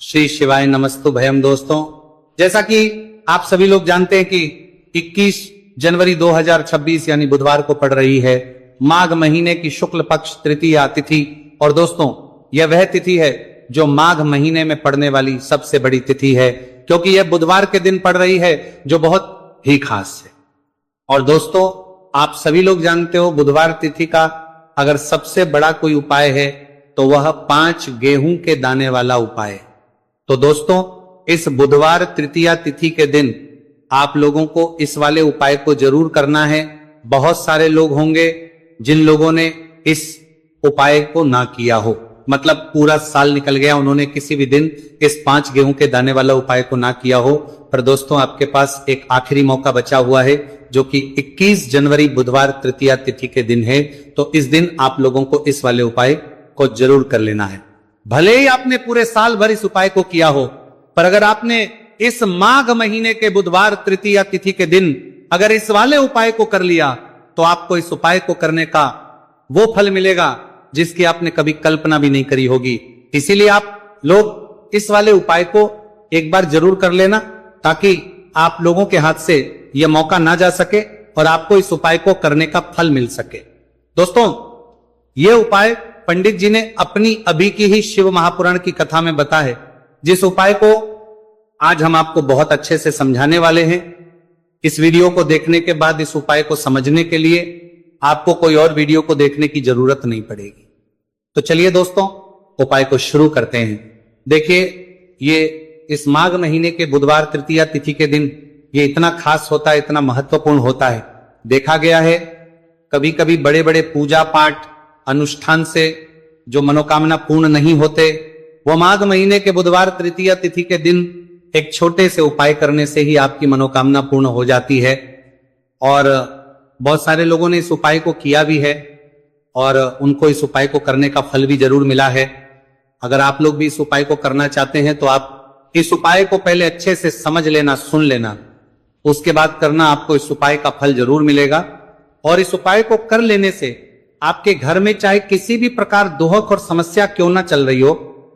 श्री शिवाय नमस्तु भयम। दोस्तों, जैसा कि आप सभी लोग जानते हैं कि 21 जनवरी 2026 यानी बुधवार को पड़ रही है माघ महीने की शुक्ल पक्ष तृतीया तिथि। और दोस्तों, यह वह तिथि है जो माघ महीने में पड़ने वाली सबसे बड़ी तिथि है, क्योंकि यह बुधवार के दिन पड़ रही है, जो बहुत ही खास है। और दोस्तों, आप सभी लोग जानते हो बुधवार तिथि का अगर सबसे बड़ा कोई उपाय है तो वह 5 गेहूं के दाने वाला उपाय है। तो दोस्तों, इस बुधवार तृतीया तिथि के दिन आप लोगों को इस वाले उपाय को जरूर करना है। बहुत सारे लोग होंगे जिन लोगों ने इस उपाय को ना किया हो, मतलब पूरा साल निकल गया, उन्होंने किसी भी दिन इस 5 गेहूं के दाने वाला उपाय को ना किया हो। पर दोस्तों, आपके पास एक आखिरी मौका बचा हुआ है, जो कि 21 जनवरी बुधवार तृतीया तिथि के दिन है। तो इस दिन आप लोगों को इस वाले उपाय को जरूर कर लेना है। भले ही आपने पूरे साल भर इस उपाय को किया हो, पर अगर आपने इस माघ महीने के बुधवार तृतीया तिथि के दिन अगर इस वाले उपाय को कर लिया तो आपको इस उपाय को करने का वो फल मिलेगा जिसकी आपने कभी कल्पना भी नहीं करी होगी। इसीलिए आप लोग इस वाले उपाय को एक बार जरूर कर लेना, ताकि आप लोगों के हाथ से यह मौका ना जा सके और आपको इस उपाय को करने का फल मिल सके। दोस्तों, यह उपाय पंडित जी ने अपनी अभी की ही शिव महापुराण की कथा में बता है, जिस उपाय को आज हम आपको बहुत अच्छे से समझाने वाले हैं। इस वीडियो को देखने के बाद इस उपाय को समझने के लिए आपको कोई और वीडियो को देखने की जरूरत नहीं पड़ेगी। तो चलिए दोस्तों, उपाय को शुरू करते हैं। देखिए, ये इस माघ महीने के बुधवार तृतीया तिथि के दिन ये इतना खास होता है, इतना महत्वपूर्ण होता है। देखा गया है कभी कभी बड़े बड़े पूजा पाठ अनुष्ठान से जो मनोकामना पूर्ण नहीं होते, वो माघ महीने के बुधवार तृतीया तिथि के दिन एक छोटे से उपाय करने से ही आपकी मनोकामना पूर्ण हो जाती है। और बहुत सारे लोगों ने इस उपाय को किया भी है और उनको इस उपाय को करने का फल भी जरूर मिला है। अगर आप लोग भी इस उपाय को करना चाहते हैं तो आप इस उपाय को पहले अच्छे से समझ लेना, सुन लेना, उसके बाद करना, आपको इस उपाय का फल जरूर मिलेगा। और इस उपाय को कर लेने से आपके घर में चाहे किसी भी प्रकार दुहक और समस्या क्यों ना चल रही हो,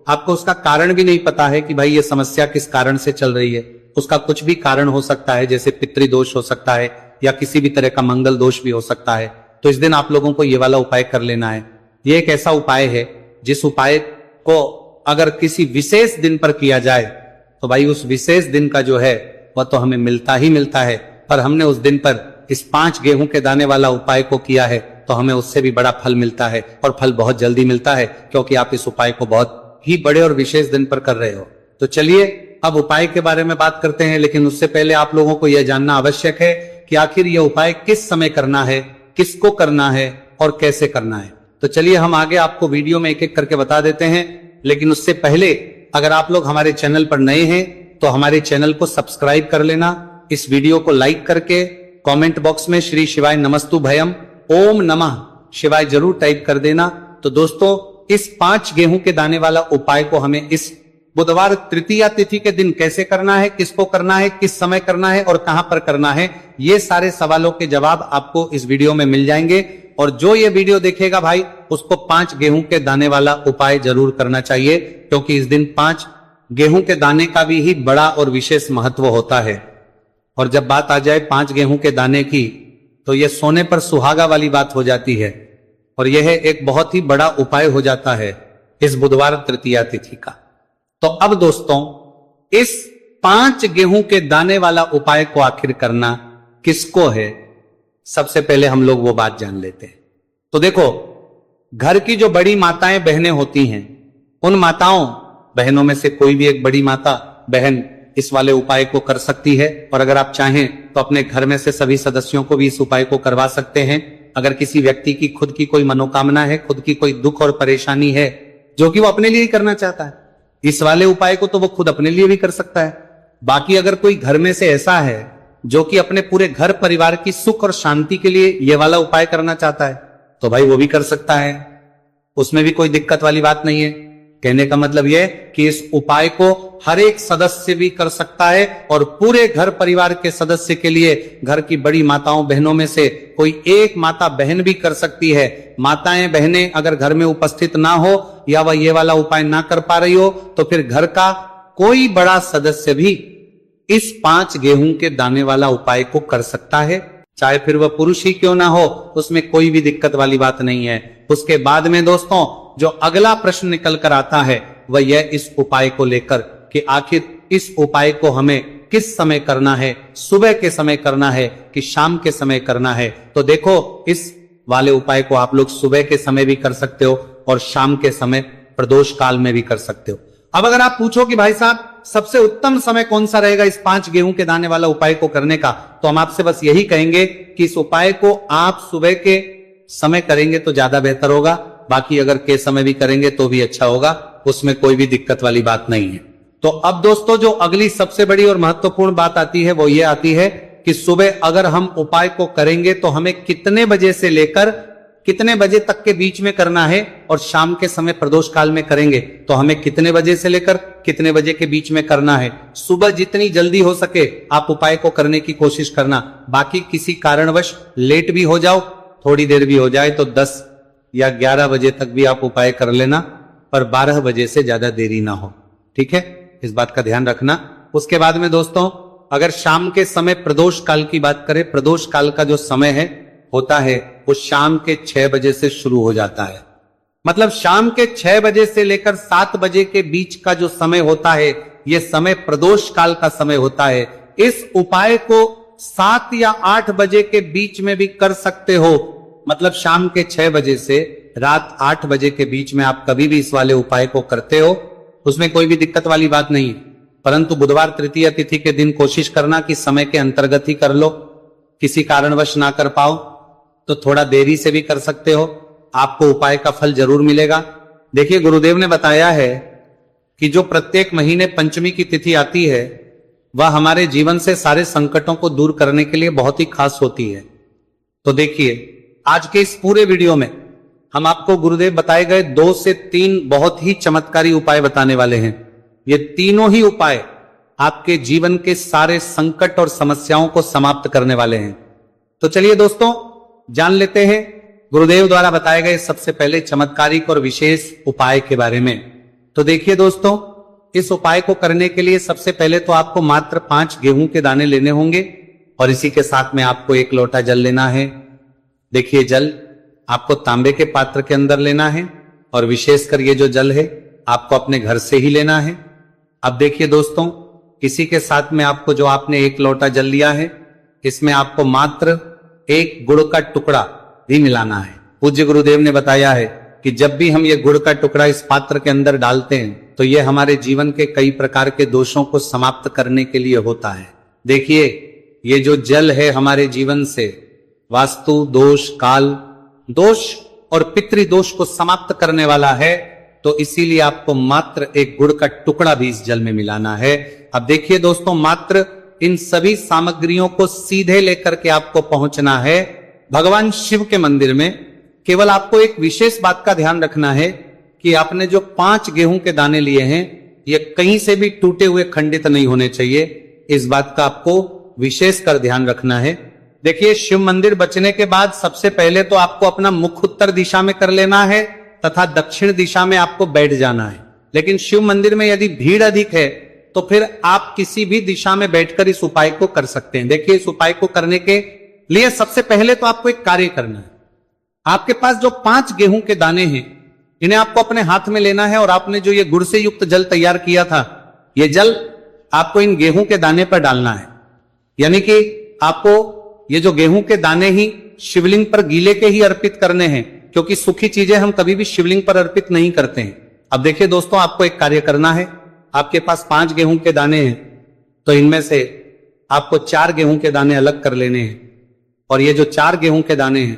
आपको उसका कारण भी नहीं पता है कि भाई ये समस्या किस कारण से चल रही है, उसका कुछ भी कारण हो सकता है, जैसे पितृदोष हो सकता है या किसी भी तरह का मंगल दोष भी हो सकता है। तो इस दिन आप लोगों को ये वाला उपाय कर लेना है। ये एक ऐसा उपाय है जिस उपाय को अगर किसी विशेष दिन पर किया जाए तो भाई उस विशेष दिन का जो है वह तो हमें मिलता ही मिलता है। पर हमने उस दिन पर इस 5 गेहूं के दाने वाला उपाय को किया है तो हमें उससे भी बड़ा फल मिलता है, और फल बहुत जल्दी मिलता है, क्योंकि आप इस उपाय को बहुत ही बड़े और विशेष दिन पर कर रहे हो। तो चलिए अब उपाय के बारे में बात करते हैं, लेकिन उससे पहले आप लोगों को यह जानना आवश्यक है कि आखिर यह उपाय किस समय करना है, किसको करना है और कैसे करना है। तो चलिए हम आगे आपको वीडियो में एक एक करके बता देते हैं। लेकिन उससे पहले अगर आप लोग हमारे चैनल पर नए हैं तो हमारे चैनल को सब्सक्राइब कर लेना, इस वीडियो को लाइक करके कमेंट बॉक्स में श्री शिवाय नमस्तु भयम ओम नमः शिवाय जरूर टाइप कर देना। तो दोस्तों, इस 5 गेहूं के दाने वाला उपाय को हमें इस बुधवार तृतीया तिथि के दिन कैसे करना है, किसको करना है, किस समय करना है और कहां पर करना है, ये सारे सवालों के जवाब आपको इस वीडियो में मिल जाएंगे। और जो ये वीडियो देखेगा भाई, उसको 5 गेहूं के दाने वाला उपाय जरूर करना चाहिए, क्योंकि इस दिन 5 गेहूं के दाने का भी ही बड़ा और विशेष महत्व होता है। और जब बात आ जाए 5 गेहूं के दाने की, तो यह सोने पर सुहागा वाली बात हो जाती है, और यह एक बहुत ही बड़ा उपाय हो जाता है इस बुधवार तृतीया तिथि का। तो अब दोस्तों, इस 5 गेहूं के दाने वाला उपाय को आखिर करना किसको है, सबसे पहले हम लोग वो बात जान लेते हैं। तो देखो, घर की जो बड़ी माताएं बहनें होती हैं, उन माताओं बहनों में से कोई भी एक बड़ी माता बहन इस वाले उपाय को कर सकती है। और अगर आप चाहें तो अपने घर में से सभी सदस्यों को भी इस उपाय को करवा सकते हैं। अगर किसी व्यक्ति की खुद की कोई मनोकामना है, खुद की कोई दुख और परेशानी है जो कि वो अपने लिए ही करना चाहता है, इस वाले उपाय को तो वो खुद अपने लिए भी कर सकता है। बाकी अगर कोई घर में से ऐसा है जो कि अपने पूरे घर परिवार की सुख और शांति के लिए ये वाला उपाय करना चाहता है, तो भाई वो भी कर सकता है, उसमें भी कोई दिक्कत वाली बात नहीं है। कहने का मतलब यह कि इस उपाय को हर एक सदस्य भी कर सकता है, और पूरे घर परिवार के सदस्य के लिए घर की बड़ी माताओं बहनों में से कोई एक माता बहन भी कर सकती है। माताएं बहनें अगर घर में उपस्थित ना हो या वह ये वाला उपाय ना कर पा रही हो, तो फिर घर का कोई बड़ा सदस्य भी इस 5 गेहूं के दाने वाला उपाय को कर सकता है, चाहे फिर वह पुरुष ही क्यों ना हो, उसमें कोई भी दिक्कत वाली बात नहीं है। उसके बाद में दोस्तों जो अगला प्रश्न निकल कर आता है वह यह इस उपाय को लेकर कि आखिर इस उपाय को हमें किस समय करना है, सुबह के समय करना है कि शाम के समय करना है। तो देखो, इस वाले उपाय को आप लोग सुबह के समय भी कर सकते हो और शाम के समय प्रदोष काल में भी कर सकते हो। अब अगर आप पूछो कि भाई साहब सबसे उत्तम समय कौन सा रहेगा इस 5 गेहूं के दाने वाला उपाय को करने का, तो हम आपसे बस यही कहेंगे कि इस उपाय को आप सुबह के समय करेंगे तो ज्यादा बेहतर होगा, बाकी अगर के समय भी करेंगे तो भी अच्छा होगा, उसमें कोई भी दिक्कत वाली बात नहीं है। तो अब दोस्तों जो अगली सबसे बड़ी और महत्वपूर्ण बात आती है वो ये आती है कि सुबह अगर हम उपाय को करेंगे तो हमें कितने बजे से लेकर कितने बजे तक के बीच में करना है, और शाम के समय प्रदोष काल में करेंगे तो हमें कितने बजे से लेकर कितने बजे के बीच में करना है। सुबह जितनी जल्दी हो सके आप उपाय को करने की कोशिश करना, बाकी किसी कारणवश लेट भी हो जाओ, थोड़ी देर भी हो जाए तो 10 या 11 बजे तक भी आप उपाय कर लेना, पर 12 बजे से ज्यादा देरी ना हो, ठीक है, इस बात का ध्यान रखना। उसके बाद में दोस्तों अगर शाम के समय प्रदोष काल की बात करें, प्रदोष काल का जो समय है होता है वो शाम के 6 बजे से शुरू हो जाता है। मतलब शाम के 6 बजे से लेकर 7 बजे के बीच का जो समय होता है यह समय प्रदोष काल का समय होता है। इस उपाय को 7 या 8 बजे के बीच में भी कर सकते हो, मतलब शाम के 6 बजे से रात 8 बजे के बीच में आप कभी भी इस वाले उपाय को करते हो, उसमें कोई भी दिक्कत वाली बात नहीं है। परंतु बुधवार तृतीया तिथि के दिन कोशिश करना कि समय के अंतर्गत ही कर लो, किसी कारणवश ना कर पाओ तो थोड़ा देरी से भी कर सकते हो, आपको उपाय का फल जरूर मिलेगा। देखिए, गुरुदेव ने बताया है कि जो प्रत्येक महीने पंचमी की तिथि आती है वह हमारे जीवन से सारे संकटों को दूर करने के लिए बहुत ही खास होती है। तो देखिए, आज के इस पूरे वीडियो में हम आपको गुरुदेव बताए गए 2 से 3 बहुत ही चमत्कारी उपाय बताने वाले हैं। ये तीनों ही उपाय आपके जीवन के सारे संकट और समस्याओं को समाप्त करने वाले हैं। तो चलिए दोस्तों जान लेते हैं गुरुदेव द्वारा बताए गए सबसे पहले चमत्कारिक और विशेष उपाय के बारे में। तो देखिए दोस्तों, इस उपाय को करने के लिए सबसे पहले तो आपको मात्र 5 गेहूं के दाने लेने होंगे और इसी के साथ में आपको 1 लोटा जल लेना है। देखिए, जल आपको तांबे के पात्र के अंदर लेना है और विशेषकर ये जो जल है आपको अपने घर से ही लेना है। अब देखिए दोस्तों, इसी के साथ में आपको जो आपने 1 लोटा जल लिया है इसमें आपको मात्र 1 गुड़ का टुकड़ा भी मिलाना है। पूज्य गुरुदेव ने बताया है कि जब भी हम ये गुड़ का टुकड़ा इस पात्र के अंदर डालते हैं तो ये हमारे जीवन के कई प्रकार के दोषों को समाप्त करने के लिए होता है। देखिए, ये जो जल है हमारे जीवन से वास्तु दोष, काल दोष और पितृ दोष को समाप्त करने वाला है, तो इसीलिए आपको मात्र 1 गुड़ का टुकड़ा भी इस जल में मिलाना है। अब देखिए दोस्तों, मात्र इन सभी सामग्रियों को सीधे लेकर के आपको पहुंचना है भगवान शिव के मंदिर में। केवल आपको एक विशेष बात का ध्यान रखना है कि आपने जो 5 गेहूं के दाने लिए हैं ये कहीं से भी टूटे हुए खंडित नहीं होने चाहिए, इस बात का आपको विशेष कर ध्यान रखना है। देखिए, शिव मंदिर बचने के बाद सबसे पहले तो आपको अपना मुख उत्तर दिशा में कर लेना है तथा दक्षिण दिशा में आपको बैठ जाना है। लेकिन शिव मंदिर में यदि भीड़ अधिक है तो फिर आप किसी भी दिशा में बैठकर इस उपाय को कर सकते हैं। देखिए, इस उपाय को करने के लिए सबसे पहले तो आपको एक कार्य करना है। आपके पास जो 5 गेहूं के दाने हैं इन्हें आपको अपने हाथ में लेना है और आपने जो ये गुड़ से युक्त जल तैयार किया था ये जल आपको इन गेहूं के दाने पर डालना है। यानी कि आपको ये जो गेहूं के दाने ही शिवलिंग पर गीले के ही अर्पित करने हैं, क्योंकि सूखी चीजें हम कभी भी शिवलिंग पर अर्पित नहीं करते हैं। अब देखिए दोस्तों, आपको एक कार्य करना है। आपके पास 5 गेहूं के दाने हैं तो इनमें से आपको 4 गेहूं के दाने अलग कर लेने हैं और ये जो 4 गेहूं के दाने हैं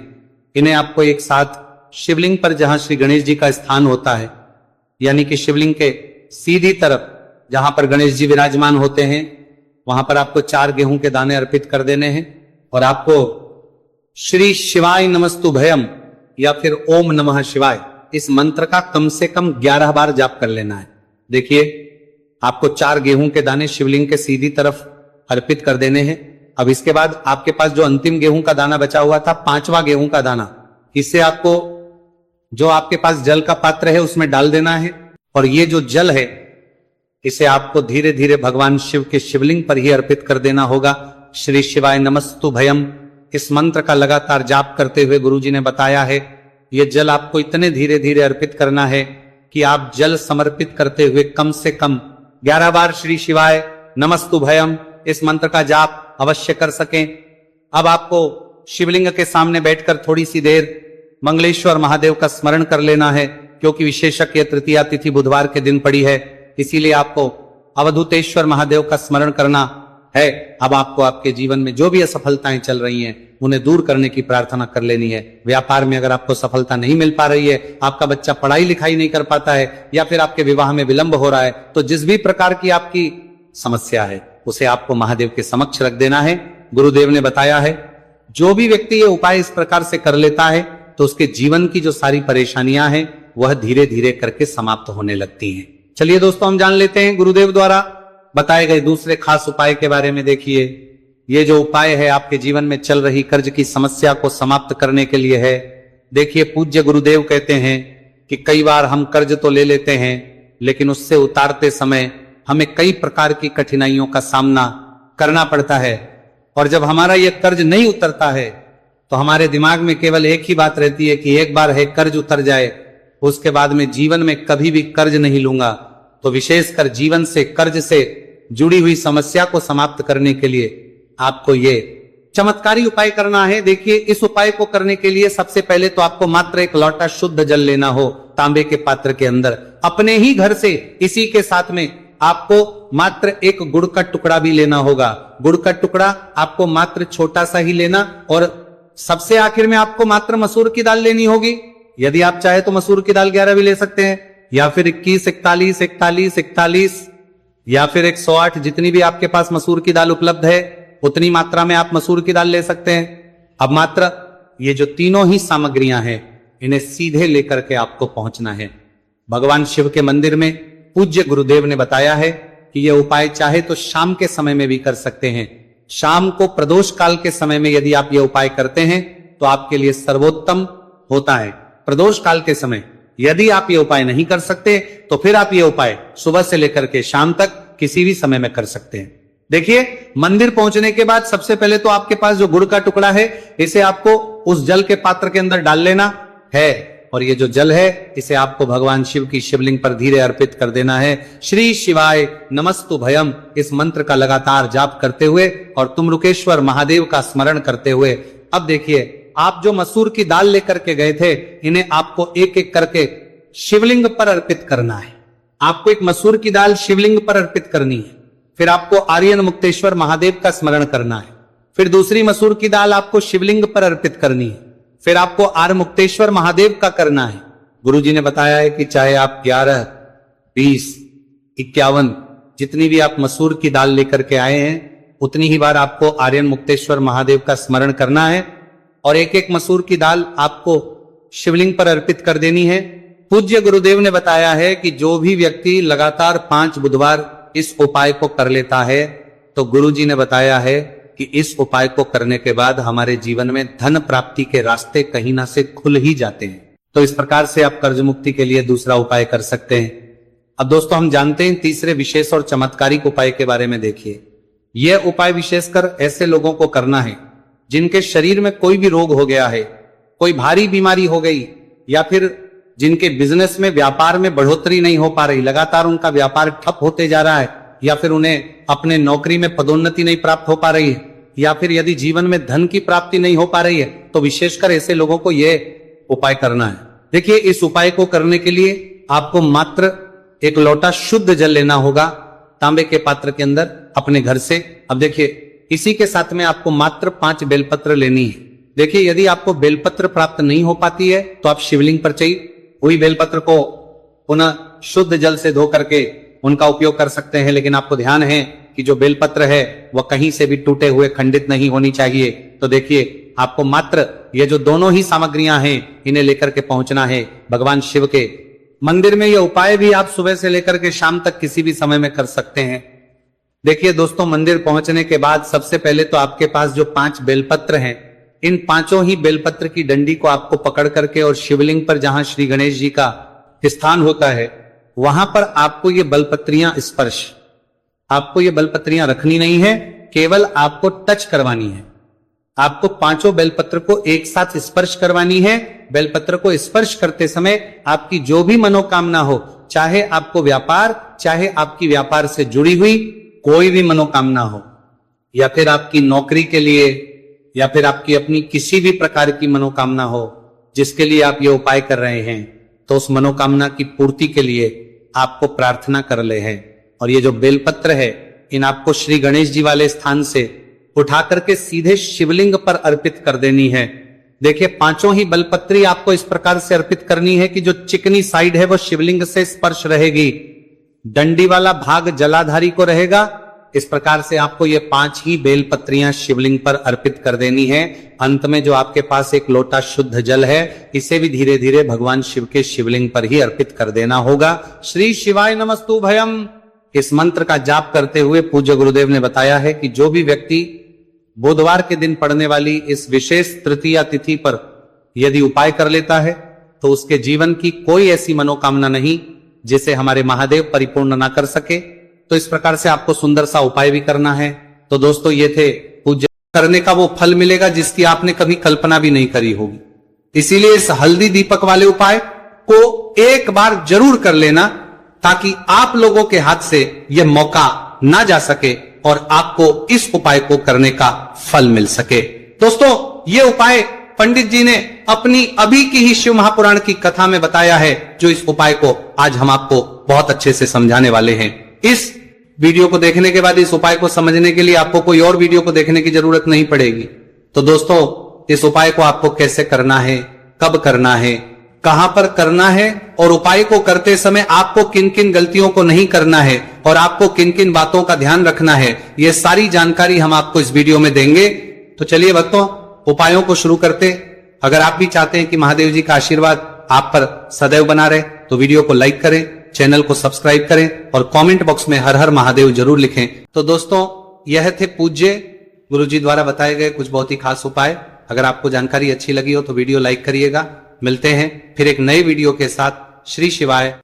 इन्हें आपको एक साथ शिवलिंग पर जहां श्री गणेश जी का स्थान होता है, यानी कि शिवलिंग के सीधी तरफ जहां पर गणेश जी विराजमान होते हैं वहां पर आपको 4 गेहूं के दाने अर्पित कर देने हैं और आपको श्री शिवाय नमस्तु भयम या फिर ओम नमः शिवाय इस मंत्र का कम से कम 11 बार जाप कर लेना है। देखिए, आपको 4 गेहूं के दाने शिवलिंग के सीधी तरफ अर्पित कर देने हैं। अब इसके बाद आपके पास जो अंतिम गेहूं का दाना बचा हुआ था, 5वां गेहूं का दाना, इससे आपको जो आपके पास जल का पात्र है उसमें डाल देना है और ये जो जल है इसे आपको धीरे धीरे भगवान शिव के शिवलिंग पर ही अर्पित कर देना होगा। श्री शिवाय नमस्तु भयम इस मंत्र का लगातार जाप करते हुए गुरुजी ने बताया है, यह जल आपको इतने धीरे धीरे अर्पित करना है कि आप जल समर्पित करते हुए कम से कम 11 बार श्री शिवाय नमस्तु भयम इस मंत्र का जाप अवश्य कर सकें। अब आपको शिवलिंग के सामने बैठकर थोड़ी सी देर मंगलेश्वर महादेव का स्मरण कर लेना है, क्योंकि विशेषक यह तृतीया तिथि बुधवार के दिन पड़ी है, इसीलिए आपको अवधूतेश्वर महादेव का स्मरण करना है। अब आपको आपके जीवन में जो भी असफलताएं चल रही हैं उन्हें दूर करने की प्रार्थना कर लेनी है। व्यापार में अगर आपको सफलता नहीं मिल पा रही है, आपका बच्चा पढ़ाई लिखाई नहीं कर पाता है, या फिर आपके विवाह में विलंब हो रहा है, तो जिस भी प्रकार की आपकी समस्या है उसे आपको महादेव के समक्ष रख देना है। गुरुदेव ने बताया है जो भी व्यक्ति ये उपाय इस प्रकार से कर लेता है तो उसके जीवन की जो सारी परेशानियां हैं वह धीरे धीरे करके समाप्त होने लगती हैं। चलिए दोस्तों, हम जान लेते हैं गुरुदेव द्वारा बताए गए दूसरे खास उपाय के बारे में। देखिए, ये जो उपाय है आपके जीवन में चल रही कर्ज की समस्या को समाप्त करने के लिए है। देखिए, पूज्य गुरुदेव कहते हैं कि कई बार हम कर्ज तो ले लेते हैं, लेकिन उससे उतारते समय हमें कई प्रकार की कठिनाइयों का सामना करना पड़ता है। और जब हमारा यह कर्ज नहीं उतरता है तो हमारे दिमाग में केवल एक ही बात रहती है कि एक बार है कर्ज उतर जाए, उसके बाद में जीवन में कभी भी कर्ज नहीं लूंगा। तो विशेषकर जीवन से कर्ज से जुड़ी हुई समस्या को समाप्त करने के लिए आपको ये चमत्कारी उपाय करना है। देखिए, इस उपाय को करने के लिए सबसे पहले तो आपको मात्र एक लोटा शुद्ध जल लेना हो तांबे के पात्र के अंदर, अपने ही घर से। इसी के साथ में आपको मात्र एक गुड़ का टुकड़ा भी लेना होगा। गुड़ का टुकड़ा आपको मात्र छोटा सा ही लेना, और सबसे आखिर में आपको मात्र मसूर की दाल लेनी होगी। यदि आप चाहे तो मसूर की दाल 11 भी ले सकते हैं, या फिर 21, 41, 41, 41 या फिर 108, जितनी भी आपके पास मसूर की दाल उपलब्ध है उतनी मात्रा में आप मसूर की दाल ले सकते हैं। अब मात्र ये जो तीनों ही सामग्रियां हैं इन्हें सीधे लेकर के आपको पहुंचना है भगवान शिव के मंदिर में। पूज्य गुरुदेव ने बताया है कि यह उपाय चाहे तो शाम के समय में भी कर सकते हैं। शाम को प्रदोष काल के समय में यदि आप यह उपाय करते हैं तो आपके लिए सर्वोत्तम होता है। प्रदोष काल के समय यदि आप ये उपाय नहीं कर सकते तो फिर आप ये उपाय सुबह से लेकर के शाम तक किसी भी समय में कर सकते हैं। देखिए, मंदिर पहुंचने के बाद सबसे पहले तो आपके पास जो गुड़ का टुकड़ा है इसे आपको उस जल के पात्र के अंदर डाल लेना है, और ये जो जल है इसे आपको भगवान शिव की शिवलिंग पर धीरे अर्पित कर देना है। श्री शिवाय नमस्तु भयम इस मंत्र का लगातार जाप करते हुए और तुमरुकेश्वर महादेव का स्मरण करते हुए। अब देखिए, आप जो मसूर की दाल लेकर के गए थे इन्हें आपको एक एक करके शिवलिंग पर अर्पित करना है। आपको एक मसूर की दाल शिवलिंग पर अर्पित करनी है, फिर आपको आर्यन मुक्तेश्वर महादेव का स्मरण करना है, फिर दूसरी मसूर की दाल आपको शिवलिंग पर अर्पित करनी है, फिर आपको आर्य मुक्तेश्वर महादेव का करना है। गुरुजी ने बताया है कि चाहे आप 11, 20, 51 जितनी भी आप मसूर की दाल लेकर के आए हैं उतनी ही बार आपको आर्यन मुक्तेश्वर महादेव का स्मरण करना है, और एक एक मसूर की दाल आपको शिवलिंग पर अर्पित कर देनी है। पूज्य गुरुदेव ने बताया है कि जो भी व्यक्ति लगातार 5 बुधवार इस उपाय को कर लेता है तो गुरुजी ने बताया है कि इस उपाय को करने के बाद हमारे जीवन में धन प्राप्ति के रास्ते कहीं ना से खुल ही जाते हैं। तो इस प्रकार से आप कर्ज मुक्ति के लिए दूसरा उपाय कर सकते हैं। अब दोस्तों, हम जानते हैं तीसरे विशेष और चमत्कारिक उपाय के बारे में। देखिए, यह उपाय विशेषकर ऐसे लोगों को करना है जिनके शरीर में कोई भी रोग हो गया है, कोई भारी बीमारी हो गई, या फिर जिनके बिजनेस में व्यापार में बढ़ोतरी नहीं हो पा रही, लगातार उनका व्यापार ठप होते जा रहा है, या फिर उन्हें अपने नौकरी में पदोन्नति नहीं प्राप्त हो पा रही है, या फिर यदि जीवन में धन की प्राप्ति नहीं हो पा रही है, तो विशेषकर ऐसे लोगों को यह उपाय करना है। देखिए, इस उपाय को करने के लिए आपको मात्र एक लोटा शुद्ध जल लेना होगा तांबे के पात्र के अंदर अपने घर से। अब देखिए, इसी के साथ में आपको मात्र 5 बेलपत्र लेनी है। देखिए, यदि आपको बेलपत्र प्राप्त नहीं हो पाती है तो आप शिवलिंग पर चाहिए हुई बेलपत्र को पुनः शुद्ध जल से धो करके उनका उपयोग कर सकते हैं, लेकिन आपको ध्यान है कि जो बेलपत्र है वह कहीं से भी टूटे हुए खंडित नहीं होनी चाहिए। तो देखिए, आपको मात्र ये जो दोनों ही सामग्रियां हैं इन्हें लेकर के पहुंचना है भगवान शिव के मंदिर में। यह उपाय भी आप सुबह से लेकर के शाम तक किसी भी समय में कर सकते हैं। देखिए दोस्तों, मंदिर पहुंचने के बाद सबसे पहले तो आपके पास जो 5 बेलपत्र हैं, इन 5 ही बेलपत्र की डंडी को आपको पकड़ करके और शिवलिंग पर जहां श्री गणेश जी का स्थान होता है वहां पर आपको ये बलपत्रियां स्पर्श, आपको ये बलपत्रियां रखनी नहीं है, केवल आपको टच करवानी है। आपको पांचों बेलपत्र को एक साथ स्पर्श करवानी है। बेलपत्र को स्पर्श करते समय आपकी जो भी मनोकामना हो, चाहे आपको व्यापार, चाहे आपकी व्यापार से जुड़ी हुई कोई भी मनोकामना हो, या फिर आपकी नौकरी के लिए, या फिर आपकी अपनी किसी भी प्रकार की मनोकामना हो जिसके लिए आप ये उपाय कर रहे हैं, तो उस मनोकामना की पूर्ति के लिए आपको प्रार्थना कर ले हैं। और ये जो बेलपत्र है, इन आपको श्री गणेश जी वाले स्थान से उठा करके सीधे शिवलिंग पर अर्पित कर देनी है। देखिए, पांचों ही बेलपत्री आपको इस प्रकार से अर्पित करनी है कि जो चिकनी साइड है वो शिवलिंग से स्पर्श रहेगी, डंडी वाला भाग जलाधारी को रहेगा। इस प्रकार से आपको ये 5 ही बेलपत्रियां शिवलिंग पर अर्पित कर देनी है। अंत में जो आपके पास एक लोटा शुद्ध जल है, इसे भी धीरे धीरे भगवान शिव के शिवलिंग पर ही अर्पित कर देना होगा। श्री शिवाय नमस्तु भयम, इस मंत्र का जाप करते हुए पूज्य गुरुदेव ने बताया है कि जो भी व्यक्ति बुधवार के दिन पड़ने वाली इस विशेष तृतीया तिथि पर यदि उपाय कर लेता है, तो उसके जीवन की कोई ऐसी मनोकामना नहीं जिसे हमारे महादेव परिपूर्ण ना कर सके। तो इस प्रकार से आपको सुंदर सा उपाय भी करना है। तो दोस्तों, ये थे पूज्य, करने का वो फल मिलेगा जिसकी आपने कभी कल्पना भी नहीं करी होगी। इसीलिए इस हल्दी दीपक वाले उपाय को एक बार जरूर कर लेना, ताकि आप लोगों के हाथ से यह मौका ना जा सके और आपको इस उपाय को करने का फल मिल सके। दोस्तों, ये उपाय पंडित जी ने अपनी अभी की ही शिव महापुराण की कथा में बताया है, जो इस उपाय को आज हम आपको बहुत अच्छे से समझाने वाले हैं। इस वीडियो को देखने के बाद इस उपाय को समझने के लिए आपको कोई और वीडियो को देखने की जरूरत नहीं पड़ेगी। तो दोस्तों, इस उपाय को आपको कैसे करना है, कब करना है, कहां पर करना है, और उपाय को करते समय आपको किन किन गलतियों को नहीं करना है और आपको किन किन बातों का ध्यान रखना है, यह सारी जानकारी हम आपको इस वीडियो में देंगे। तो चलिए भक्तों, उपायों को शुरू करते। अगर आप भी चाहते हैं कि महादेव जी का आशीर्वाद आप पर सदैव बना रहे, तो वीडियो को लाइक करें, चैनल को सब्सक्राइब करें और कमेंट बॉक्स में हर हर महादेव जरूर लिखें। तो दोस्तों, यह थे पूज्य गुरु जी द्वारा बताए गए कुछ बहुत ही खास उपाय। अगर आपको जानकारी अच्छी लगी हो तो वीडियो लाइक करिएगा। मिलते हैं फिर एक नए वीडियो के साथ। श्री शिवाय।